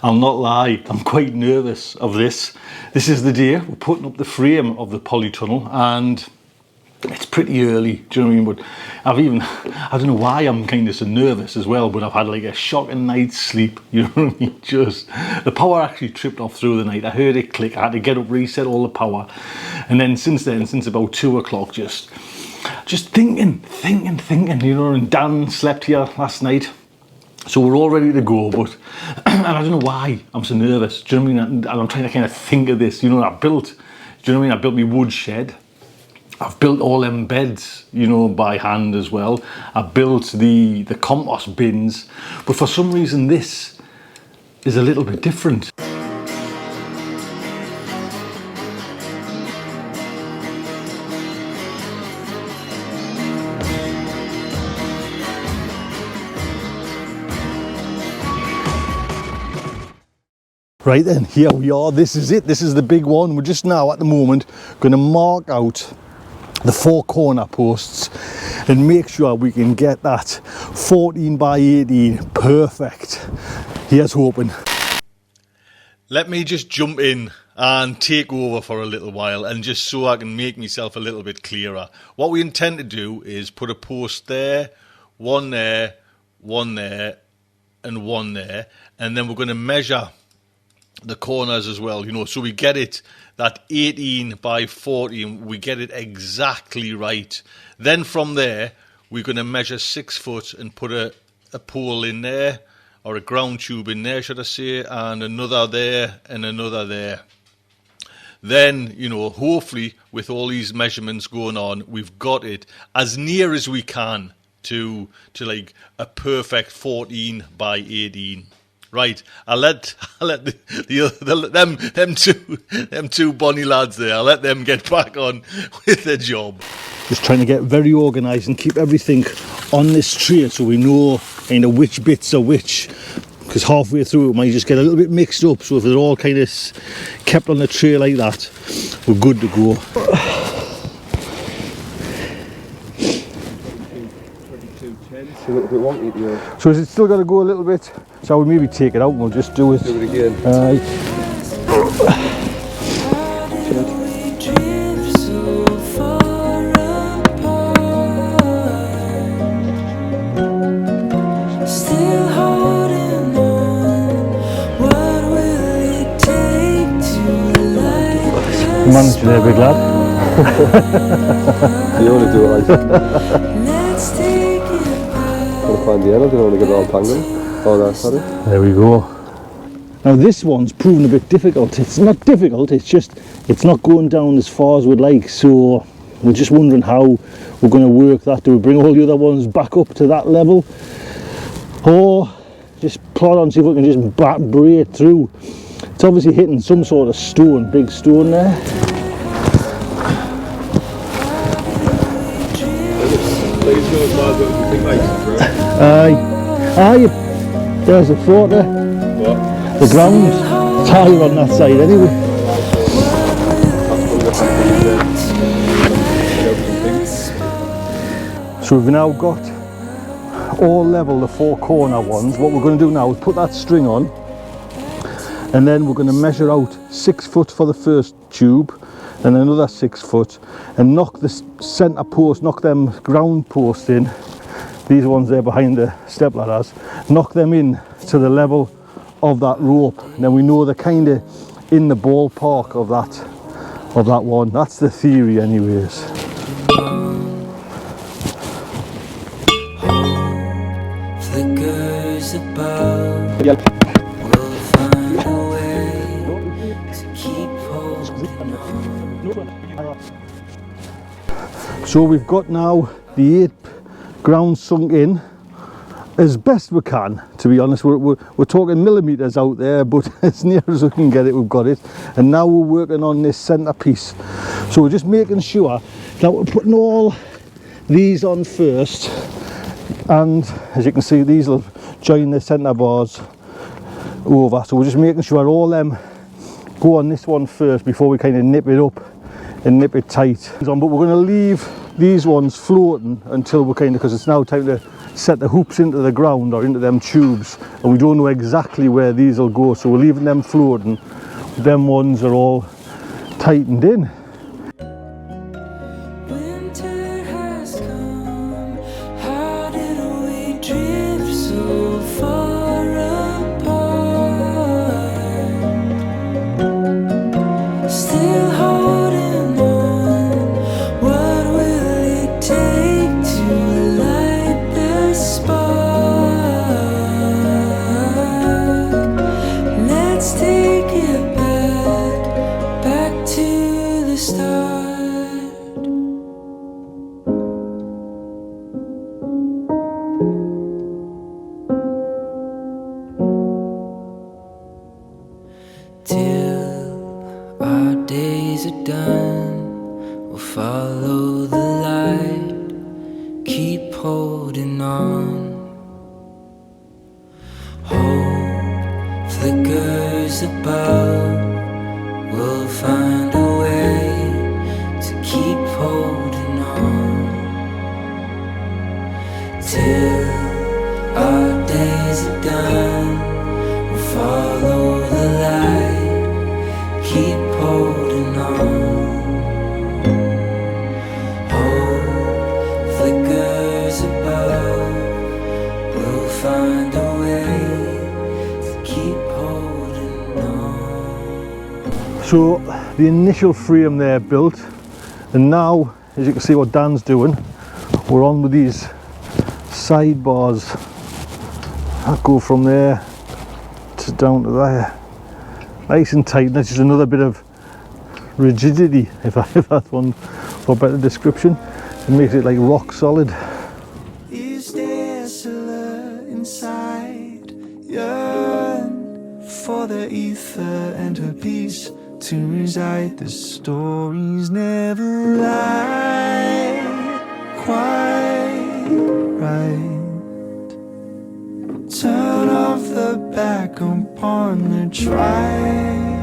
I'll not lie, I'm quite nervous of this. This is the day we're putting up the frame of the polytunnel, and it's pretty early, do you know what I mean? But I don't know why I'm kind of so nervous as well, but I've had like a shocking night's sleep, you know what I mean? Just, the power actually tripped off through the night. I heard it click, I had to get up, reset all the power. And then since about 2 o'clock, just thinking, you know, and Dan slept here last night. So we're all ready to go, but, and I don't know why I'm so nervous, do you know what I mean? And I'm trying to kind of think of this, you know, I built my wood shed. I've built all them beds, you know, by hand as well. I built the compost bins, but for some reason this is a little bit different. Right then, here we are, this is it, this is the big one. We're just now at the moment going to mark out the 4 corner posts and make sure we can get that 14 by 18 perfect. Here's hoping. Let me just jump in and take over for a little while, and just so I can make myself a little bit clearer. What we intend to do is put a post there, one there, one there, and one there, and then we're going to measure the corners as well, you know, so we get it, that 18 by 14, we get it exactly right. Then from there, we're going to measure 6 foot and put a pole in there, or a ground tube in there, should I say, and another there and another there. Then, you know, hopefully with all these measurements going on, we've got it as near as we can to like a perfect 14 by 18. Right, I'll let them two bonny lads there, I'll let them get back on with their job. Just trying to get very organised and keep everything on this tray so we know kind of which bits are which, because halfway through it might just get a little bit mixed up. So if they're all kind of kept on the tray like that, we're good to go. A little bit wonky here. So is it still got to go a little bit? So we maybe take it out and we'll just do it. Do it again. Managing there, big lad. You only do it like that. Find the end, I don't want to get it all tangled. Oh, that's sorry. There we go. Now this one's proven a bit difficult. It's not difficult, it's just it's not going down as far as we'd like, so we're just wondering how we're going to work that. Do we bring all the other ones back up to that level, or just plod on, see if we can just braid through? It's obviously hitting some sort of stone, big stone there. Aye, there's a thought there. What? The ground, it's higher on that side anyway. So we've now got all level, the 4 corner ones. What we're going to do now is put that string on, and then we're going to measure out 6 foot for the first tube, and another 6 foot, and knock the centre post, knock them ground posts in. These ones there behind the step ladders, knock them in to the level of that rope. And then we know they're kind of in the ballpark of that one. That's the theory anyways. Flickers above. We'll find a way to keep holding on. So we've got now the 8 ground sunk in as best we can, to be honest. We're talking millimeters out there, but as near as we can get it, we've got it. And now we're working on this centre piece, so we're just making sure that we're putting all these on first, and as you can see, these will join the centre bars over, so we're just making sure all them go on this one first before we kind of nip it up and nip it tight. But we're going to leave these ones floating until we're kind of, because it's now time to set the hoops into the ground or into them tubes, and we don't know exactly where these will go, so we're leaving them floating. Them ones are all tightened in. Winter has come. How did we drift so far apart? Still holding on. What will it take to light the spark? Let's take it back to the start. Till our days are done, we'll follow the light, keep holding on. Hope flickers above, we'll find a way to keep holding on. Till our days are done, we'll follow the light, keep holding on. Hope flickers above, we'll find a way to keep holding on. So the initial frame there built, and now as you can see what Dan's doing, we're on with these sidebars that go from there to down to there, nice and tight. And that's just another bit of rigidity, if that's one for a better description. It makes it like rock solid. Is desolate inside, yearn for the ether and her peace to reside. The stories never lie quite right. Turn off the back upon the trial.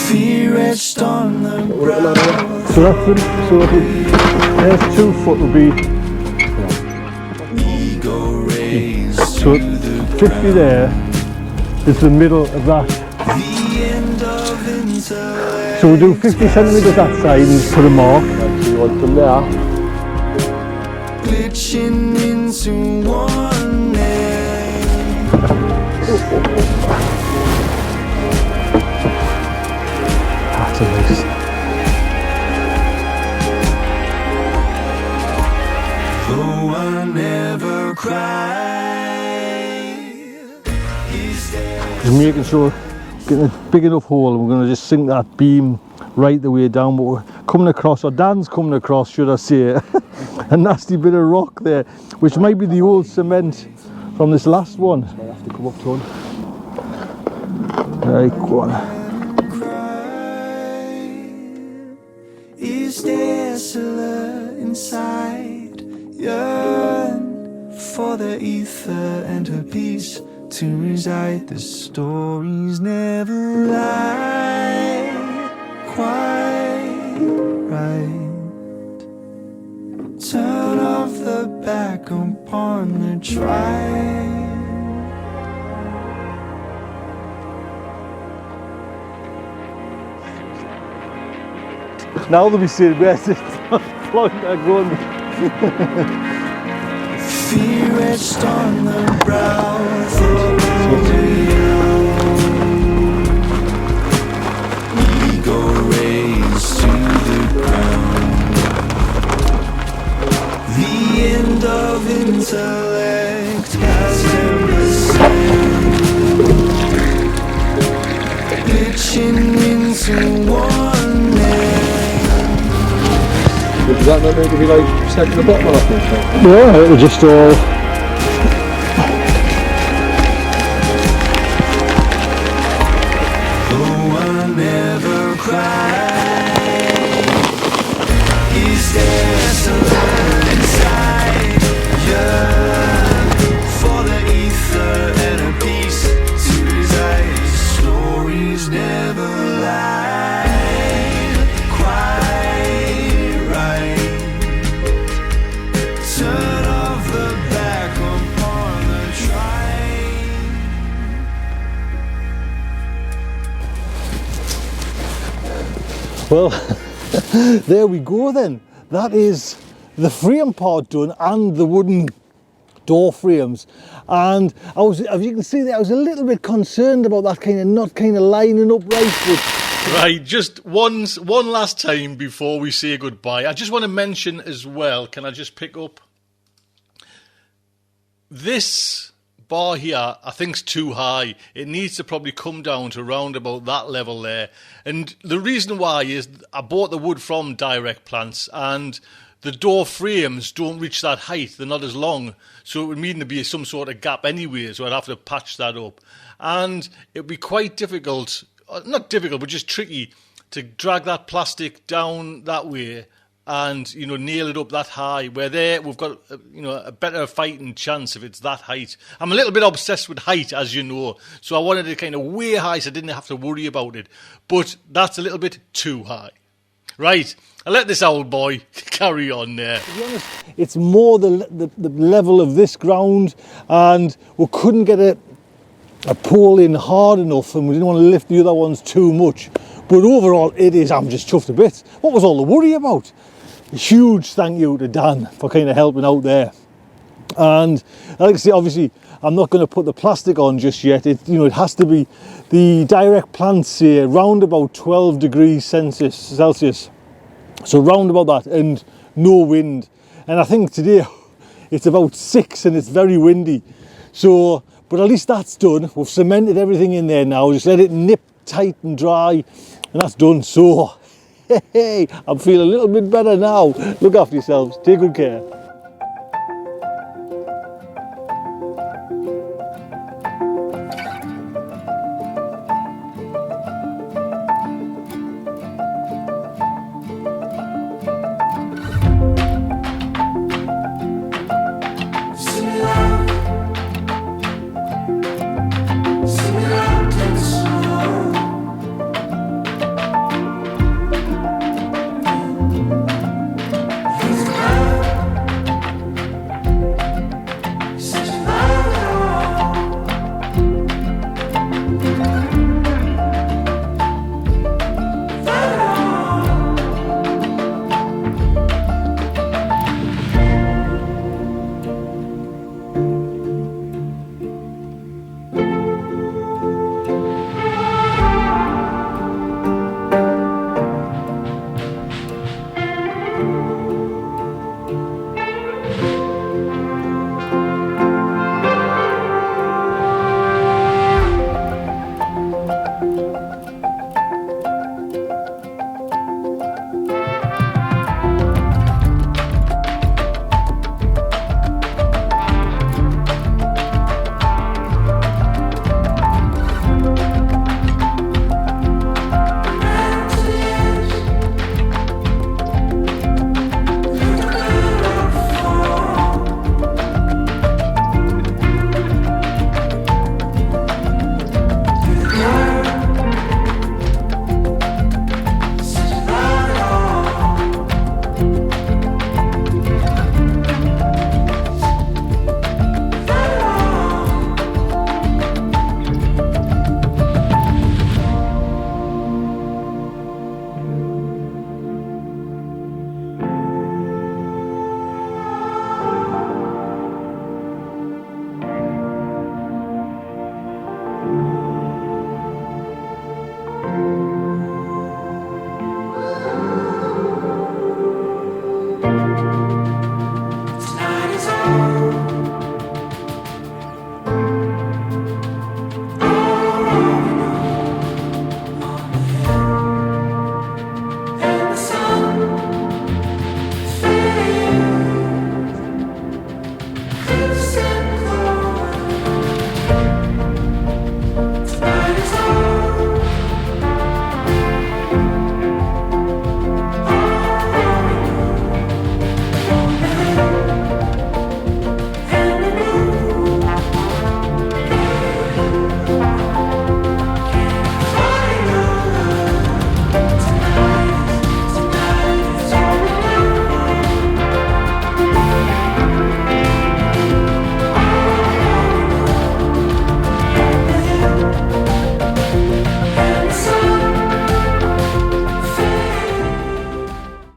Fear etched on the brow. So that's it. So there's 2 foot will be, Ego raised so 50 there is the middle of that. the end of intellect. So we'll do 50 centimetres that side and just put a mark. So you want them there? Glitching into oneness. That's a nice. Though I never cry, is there Just making sure, getting a big enough hole, and we're going to just sink that beam right the way down. But we're coming across, or Dan's coming across, should I say, a nasty bit of rock there, which might be the old cement from this last one. Might have to come up to one. Right, go on. cry? Is desolate inside, yearn for the ether and her peace to reside. The stories never lie quite right. Turn off the back upon the trial. Now they'll be saying, where's this pointer going? Fear etched on the brow. Ego raised to the ground. The end of intellect has never seen. Glitching into oneness. Does that not need to be like second the bottom off? Yeah, it'll just all. Though I never cry, is there something inside? Yearn for the ether and a peace Well, there we go then. That is the frame part done and the wooden door frames. And I was, as you can see there, I was a little bit concerned about that kind of not kind of lining up right. But right, just one last time before we say goodbye. I just want to mention as well, can I just pick up? This bar here, I think's too high. It needs to probably come down to around about that level there. And the reason why is I bought the wood from Direct Plants, and the door frames don't reach that height. They're not as long. So it would mean there'd be some sort of gap anyway, so I'd have to patch that up. And it would be quite difficult, not difficult, but just tricky to drag that plastic down that way and, you know, nail it up that high. Where there, we've got, you know, a better fighting chance if it's that height. I'm a little bit obsessed with height, as you know, so I wanted it kind of way high so I didn't have to worry about it. But that's a little bit too high. Right, I'll let this old boy carry on there. to be honest, it's more the level of this ground, and we couldn't get a pole in hard enough, and we didn't want to lift the other ones too much. But overall, it is, I'm just chuffed to bits. What was all the worry about? A huge thank you to Dan for kind of helping out there. And like I say, obviously, I'm not going to put the plastic on just yet. It, you know, it has to be the Direct Plants here, round about 12 degrees Celsius. So round about that, and no wind. And I think today it's about 6 and it's very windy. So, but at least that's done. We've cemented everything in there now. Just let it nip tight and dry, and that's done. So, hey, I'm feeling a little bit better now. Look after yourselves. Take good care.